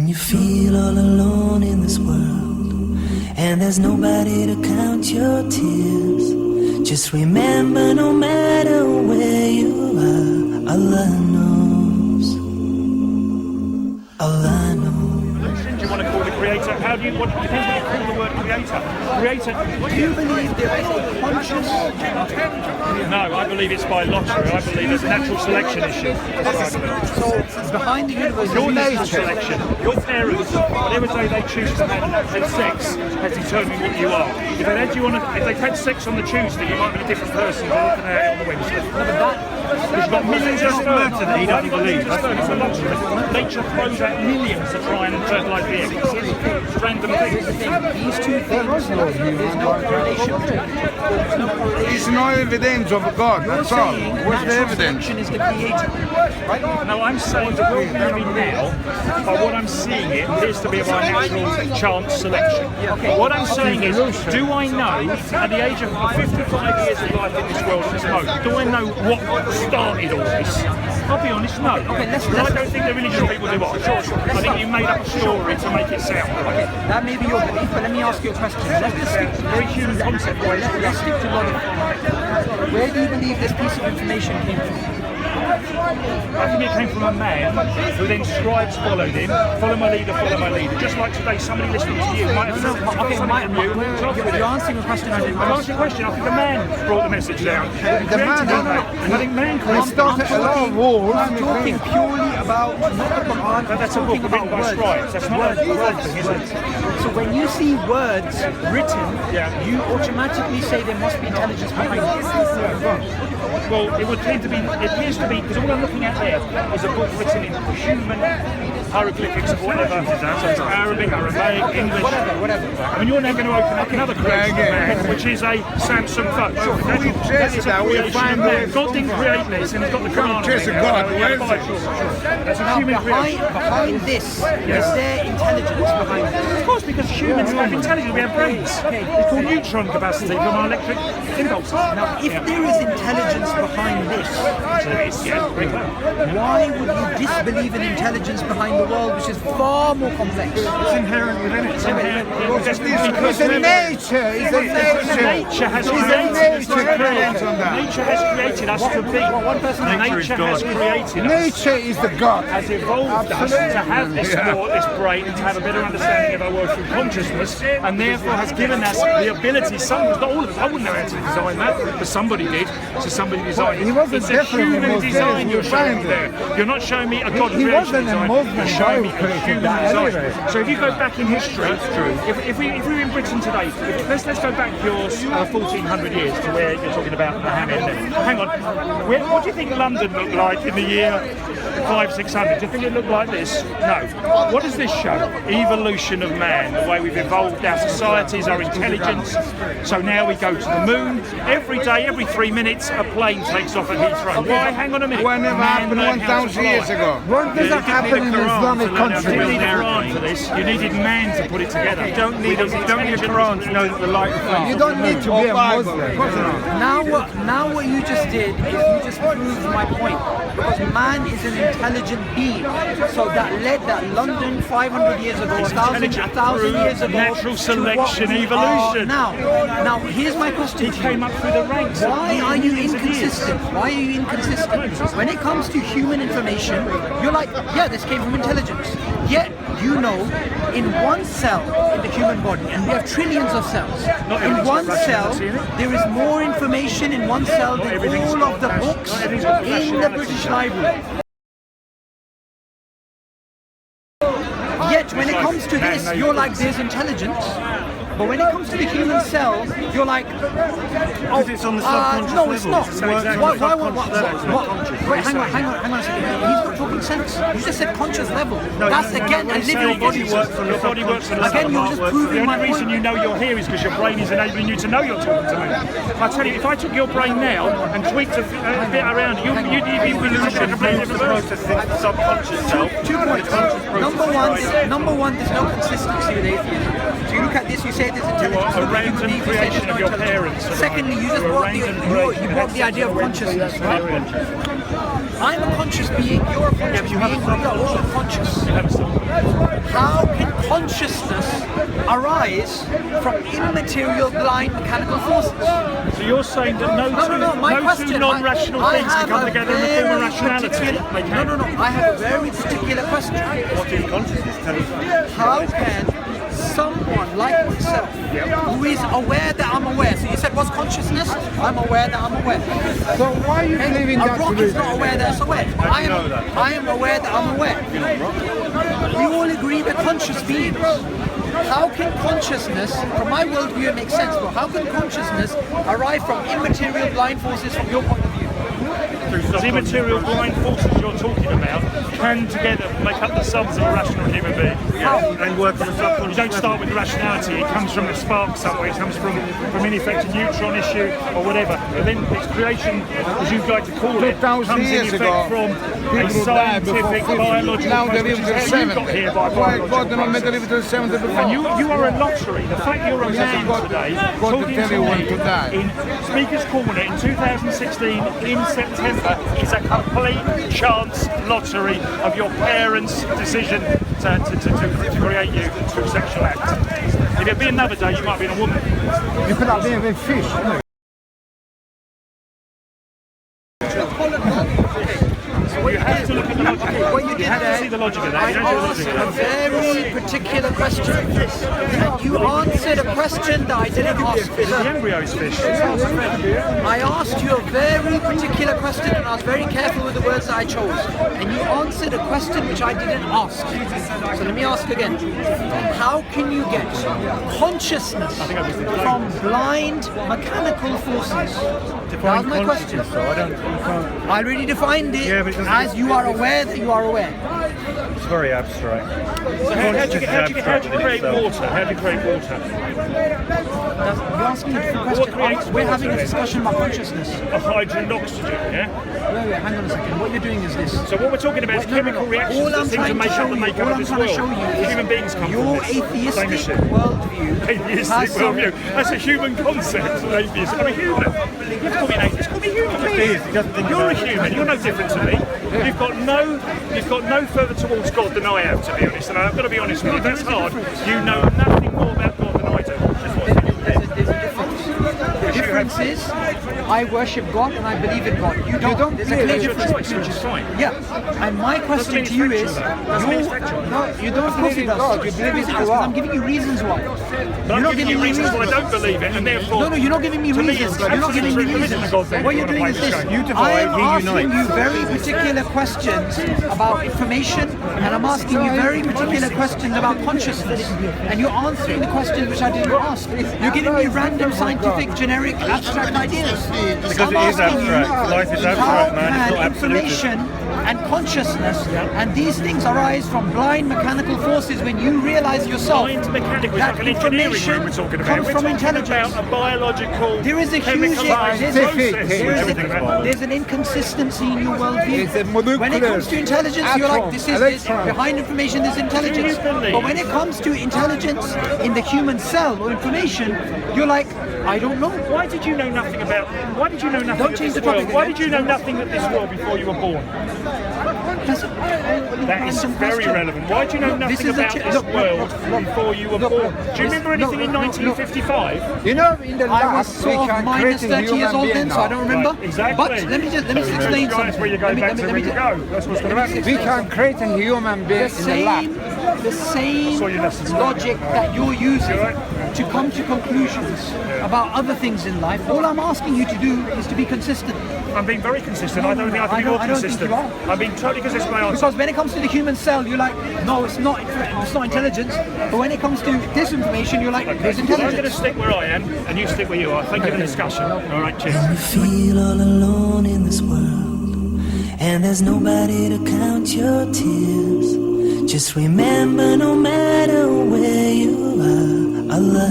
When you feel all alone in this world and there's nobody to count your tears, just remember, no matter where you are, Allah knows. Allah knows. Do you want to call the creator? How do you? What depends what you call the word creator. Creator. Do you believe there is a conscious? No, I believe it's by lottery. I believe it's a natural selection issue. So behind the universe, Your natural selection, your parents, whatever day they choose to have sex, has determined what you are. If they had you on, if they had sex on the Tuesday, you might be a different person than looking at it on the Wednesday. There's got millions of sperm that he doesn't believe. It's a lottery. Nature throws out millions to try and fertilise the eggs. It's random things. These two things, there's no correlation. There's no evidence of God, that's all. What's the evidence? Is the creator, right? No, I'm saying the world we live in now, by what I'm seeing, it appears to be by natural chance selection. What I'm saying is, do I know, at the age of 55 years of life in this world at this moment, do I know what started all this? I'll be honest, no. Okay, let's I don't think the religious people do what. Sure. I think you made up a story to make it sound right. That may be your belief, but let me ask you a question. Let's just stick to Very human concept. let's stick to logic. Where do you believe this piece of information came from? I think it came from a man who then scribes followed him. Follow my leader, follow my leader. Just like today, somebody listening to you might have said something from you. You're answering a question I didn't I'm ask. asking a question. I think a man brought the message down. The man, I think man he created started a lot of wars. I'm talking purely about not the Quran. But that's a book written by scribes. That's not a word thing, is it? So when you see words written, Yeah. you automatically say there must be intelligence behind it. Well, it would tend to be, it appears to be, because all I'm looking at there is a book written in human hieroglyphics or whatever, so it's Arabic, Aramaic, English. Whatever. I mean, you're now going to open up another creation of man, which is a Samsung phone. That is a creation of man. God didn't create this, and it's got the Quran. Chase a God, That's a Now human creation. behind this, is there intelligence behind it? Of course, because humans have intelligence, we have brains. It's called neutron capacity from our electric impulses. Now, if there is intelligence behind this, why would you disbelieve in intelligence behind the world, which is far more complex? It's inherent within it. It's inherent. It's a nature. It's a nature. Nature has created us to be. Nature has created us. Nature is the God. Has evolved us to have this thought, this brain, and to have a better understanding of our world through consciousness, and therefore has given us the ability. Some, not all of us. I wouldn't know how to design that, but somebody did. So somebody designed it. It's a human design you're showing me there. You're not showing me a God creation design. You're showing me a human design. So if you go back in history, if we were in Britain today, let's go back your 1400 years to where you're talking about Muhammad. Hang on, what do you think London looked like in the year 500-600? Do you think it looked like this? No. What does this show? Evolution of man, the way we've evolved our societies, our intelligence. So now we go to the moon. Every day, every 3 minutes, a plane takes off at Heathrow. Why? Hang on a minute. What never happened 1,000 years ago? What does that happen in Islamic You countries? didn't need a Quran for this. You needed man to put it together. You don't need a Quran to know that the light is You don't need to be a Muslim. Now what you just did is you just proved my point. Because man is an intelligent being. So that led that London 500 years ago, 1,000 years ago. Natural selection, evolution. Now here's my question. He came up through the ranks. Why are you inconsistent? Why are you inconsistent? When it comes to human information, you're like, yeah, this came from intelligence. Yet, you know, in one cell in the human body, and we have trillions of cells, in one cell, there is more information in one cell than all of the books in the British Library. Yet, when it comes to this, you're like, there's intelligence. But when it comes to the human cell, you're like, oh, it's on the subconscious no, it's level. not. It's What? Wait, hang on a second. He's not talking sense. You just said conscious level. That's again a living body. Your body works on the Again, you're just proving The my only reason point. you know you're here is because your brain is enabling you to know you're talking to me. I tell you, if I took your brain now and tweaked a bit around, you'd be losing a completely different process. Subconscious self. 2 points. Number one, there's no consistency with atheism. So you look at this, you say there's intelligence. A random creation of your parents. Secondly, you just brought the idea of consciousness. I'm a conscious being, you're a conscious being, we are all conscious. How consciousness arise from immaterial, blind, mechanical forces? So you're saying that no two non-rational things can come together in the form of rationality? No. I have a very particular question. What is consciousness? Tell us. How can someone like myself, who is aware that I'm aware, so you said, what's consciousness? I'm aware that I'm aware. So why are you believing A that? rock is not aware that it's aware. I am aware that I'm aware. We all agree we're conscious beings. How can consciousness, from my worldview it makes sense, but how can consciousness arrive from immaterial blind forces from your point of view? The immaterial blind forces you're talking about can together make up the sums of a rational human being. And work on a subconscious. You don't start with rationality, it comes from a spark somewhere, it comes from in effect a neutron issue or whatever. And then its creation, as you'd like to call it, comes in effect from a scientific, biological Now they live process, to which is how you got 70. here by Why biological God did not make them live to 70 before? And you are a lottery. The fact you're a man God- today, God talking to tell you when me to die. in Speaker's Corner in 2016 in September is a complete chance lottery of your parents' decision to create you through a sexual act. If it'd be another day, you might be a woman. You could have been with fish. Isn't it? You have to look at the logic. What you You did have to there, see the logic of that. I You don't see the asked logic a of that. very particular question. And you answered a question that I didn't ask. The embryo is fish. I asked you a very particular question and I was very careful with the words that I chose. And you answered a question which I didn't ask. So let me ask again. How can you get consciousness from blind mechanical forces? That was my question. I already defined it as you are aware that you are aware. It's very abstract. So how do you create water? How do you create water? You're asking a different What creates question. We're water having a then? discussion about consciousness. A hydrogen and oxygen, yeah? Wait, hang on a second. What you're doing is this. So what we're talking about is No, no, chemical no. reactions All that I'm seem to trying make to up show the you, makeup all of I'm this trying to world. show you is Human beings come your from this. Same atheistic as shit. worldview. Atheistic has some- worldview. That's a human concept, an atheist. I'm a human. You have to call me an atheist. Call me human, please. You're a human. You're no different to me. You've got no further towards God than I have, to be honest. And I've got to be honest with you. That's hard. You know nothing more about God than I do. There's a difference. The difference is, I worship God and I believe in God. You don't. There's a clear That's your difference choice, between which is fine. Yeah. And my question mean to it's you factual, is, though. Doesn't mean it's factual. no, you don't. Of course it does. God, you Of believe course in it does. Allah. I'm giving you reasons why. But I'm giving you reasons why I don't believe it, and therefore... No, you're not giving me to me, reasons. it's You're not giving me absolutely reasons. religion, God, then, What if you're you doing wanna is play this. this game. I am asking you very particular questions about information, and I'm asking you very particular questions about consciousness. And you're answering the questions which I didn't ask. You're giving me random scientific, generic, abstract ideas. Because it is abstract. Life is abstract, man. It's not absolute. Information and consciousness, and these things arise from blind mechanical forces when you realize yourself Blind mechanical, that like an engineering information room we're talking about. comes We're from talking intelligence. about a biological, There is a huge chemicalized process. there's an inconsistency in your worldview. It's a molecular When it comes to intelligence, you're like, atom, this is this. electron. Behind information, there's intelligence. But when it comes to intelligence in the human cell or information, you're like, I don't know. Why did you know nothing about? Why did you know nothing Don't of change this the topic world? Why again. did you know nothing of this world before you were born? That is very relevant. Why do you know nothing about this world before you were born? Do you remember anything in 1955? You know, in the I was last we sort of can minus create a 30 years human old being then, so I now. don't remember. Right, exactly. But let me explain something. That's where you go back to where you go. That's what's going to happen. We can create a human being the in the lab. same Saw your lessons. logic that you're using You all right? to come to conclusions about other things in life. All I'm asking you to do is to be consistent. I'm being very consistent. I don't think I can I be more don't think consistent. you are. I'm being totally consistent with my answer. Because when it comes to the human cell, you're like, no, it's not intelligence. But when it comes to this information, you're like, there's So I'm going to intelligence. stick where I am, and you stick where you are. Thank you for the discussion. All right, cheers. You feel all alone in this world, and there's nobody to count your tears. Just remember, no matter where you are, Allah